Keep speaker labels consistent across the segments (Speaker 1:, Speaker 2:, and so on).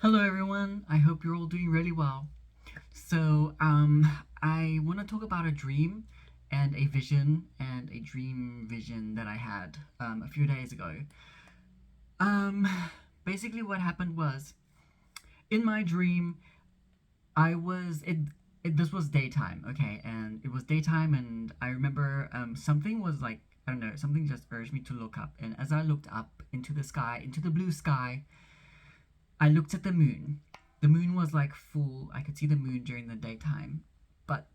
Speaker 1: Hello everyone, I hope you're all doing really well. So, I want to talk about a dream and a vision and a dream vision that I had a few days ago. Um, Basically, what happened was in my dream, I was this was daytime, okay, and it was daytime, and I remember something was like I don't know, something just urged me to look up, and as I looked up into the sky, into the blue sky, I looked at the moon. The moon was like full. I could see the moon during the daytime. But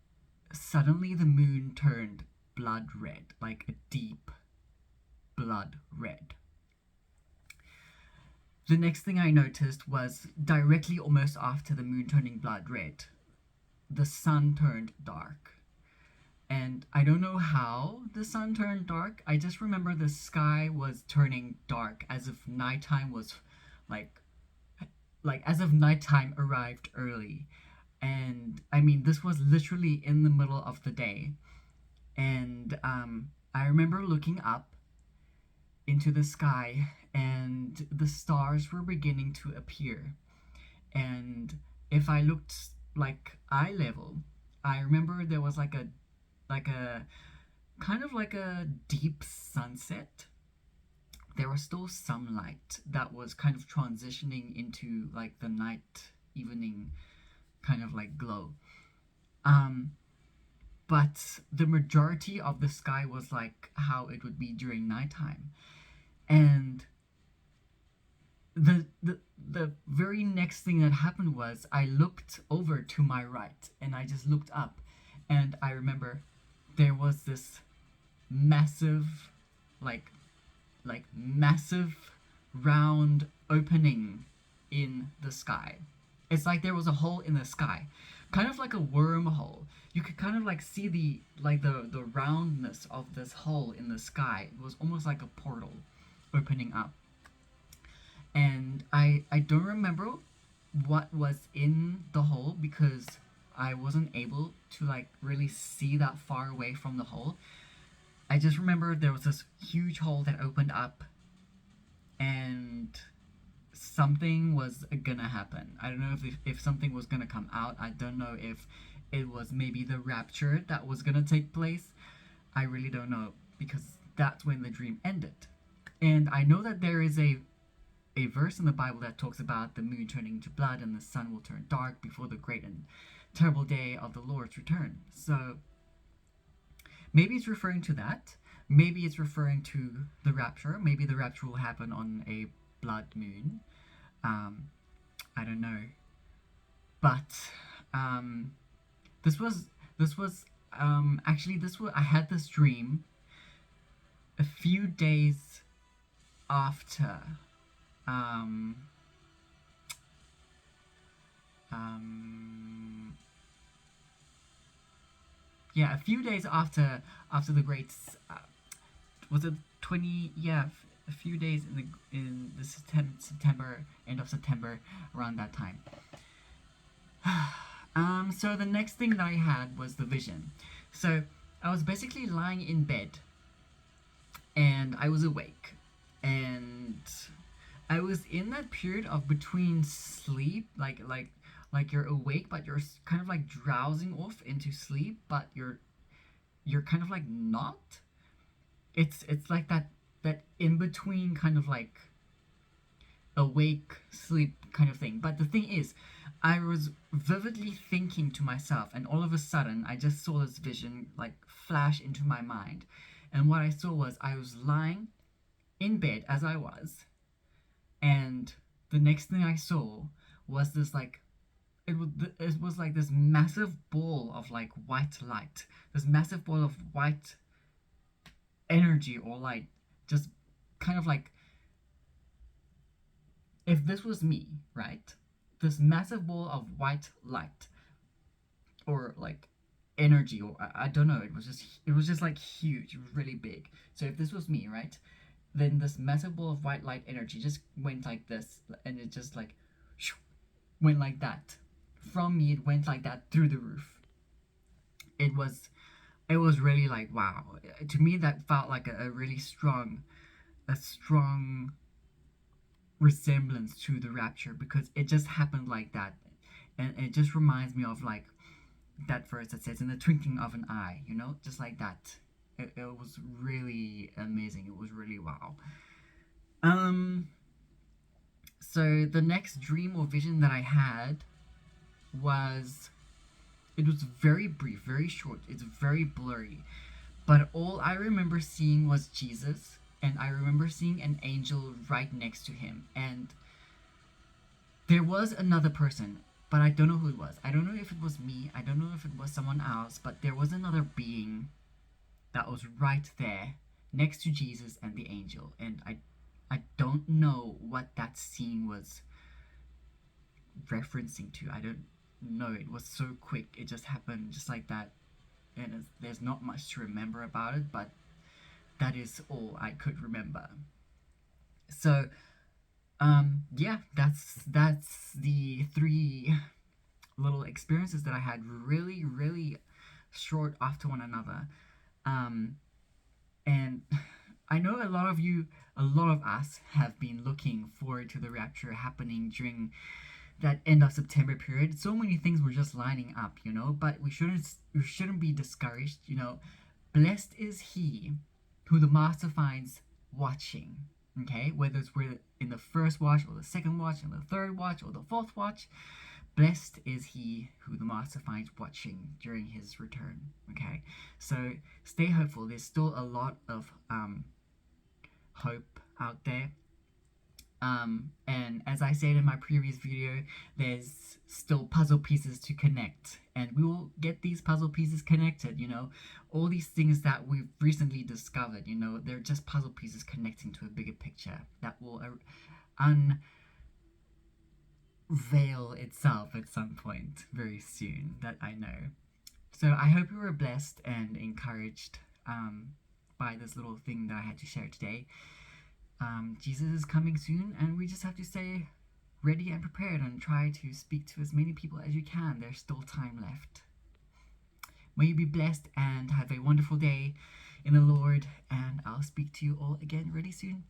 Speaker 1: suddenly the moon turned blood red, like a deep blood red. The next thing I noticed was directly almost after the moon turning blood red, the sun turned dark. And I don't know how the sun turned dark. I just remember the sky was turning dark as if nighttime was like as if nighttime arrived early. And I mean, this was literally in the middle of the day. And I remember looking up into the sky, and the stars were beginning to appear. And if I looked like eye level, I remember there was like a kind of like a deep sunset. There was still sunlight that was kind of transitioning into like the night evening kind of like glow. Um, but the majority of the sky was like how it would be during nighttime. And the very next thing that happened was I looked over to my right and I just looked up, and I remember there was this massive like massive round opening in the sky. It's like there was a hole in the sky, kind of like a wormhole. You could kind of like see the roundness of this hole in the sky. It was almost like a portal opening up. And I don't remember what was in the hole because I wasn't able to like really see that far away from the hole. I just remember there was this huge hole that opened up, and something was gonna happen. I don't know if something was gonna come out. I don't know if it was maybe the rapture that was gonna take place. I really don't know because that's when the dream ended. And I know that there is a verse in the Bible that talks about the moon turning to blood and the sun will turn dark before the great and terrible day of the Lord's return. So maybe it's referring to that. Maybe it's referring to the rapture. Maybe the rapture will happen on a blood moon. Um, I don't know. But um, this was actually this was I had this dream a few days after um, um, yeah, a few days after the great was it 20, yeah, a few days in the September, end of September, around that time. So the next thing that I had was the vision. So I was basically lying in bed and I was awake, and I was in that period of between sleep, like you're awake but you're kind of like drowsing off into sleep, but you're kind of like not. It's like that in between kind of like awake sleep kind of thing. But the thing is, I was vividly thinking to myself, and all of a sudden I just saw this vision like flash into my mind. And what I saw was I was lying in bed as I was, and the next thing I saw was this like it was like this massive ball of like white light, this massive ball of white energy or light, just kind of like if this was me, right? This massive ball of white light or like energy, or I don't know, it was just like huge, really big. So if this was me, right? Then this massive ball of white light energy just went like this, and it just like went like that. From me it went like that through the roof. It was it was really like wow. To me that felt like a really strong, a strong resemblance to the rapture because it just happened like that. And it just reminds me of like that verse that says, in the twinkling of an eye, you know, just like that. It was really amazing. It was really wow. Um, so the next dream or vision that I had was, it was very brief, very short. It's very blurry. But all I remember seeing was Jesus, and I remember seeing an angel right next to him. And there was another person, but I don't know who it was. I don't know if it was me, I don't know if it was someone else, but there was another being that was right there next to Jesus and the angel. And I don't know what that scene was referencing to. I don't know. It was so quick. It just happened just like that. And there's not much to remember about it, but that is all I could remember. So, yeah, that's the three little experiences that I had, really, really short after one another. Um, and I know a lot of you, a lot of us have been looking forward to the rapture happening during that end of September period. So many things were just lining up, you know, but we shouldn't be discouraged, you know. Blessed is he who the master finds watching. Okay, whether we're in the first watch or the second watch or the third watch or the fourth watch, blessed is he who the master finds watching during his return. Okay, so stay hopeful. There's still a lot of hope out there. And as I said in my previous video, there's still puzzle pieces to connect, and we will get these puzzle pieces connected. You know, all these things that we've recently discovered, you know, they're just puzzle pieces connecting to a bigger picture that will unveil itself at some point very soon, that I know. So I hope you were blessed and encouraged by this little thing that I had to share today. Jesus is coming soon, and we just have to stay ready and prepared and try to speak to as many people as you can. There's still time left. May you be blessed and have a wonderful day in the Lord, and I'll speak to you all again really soon.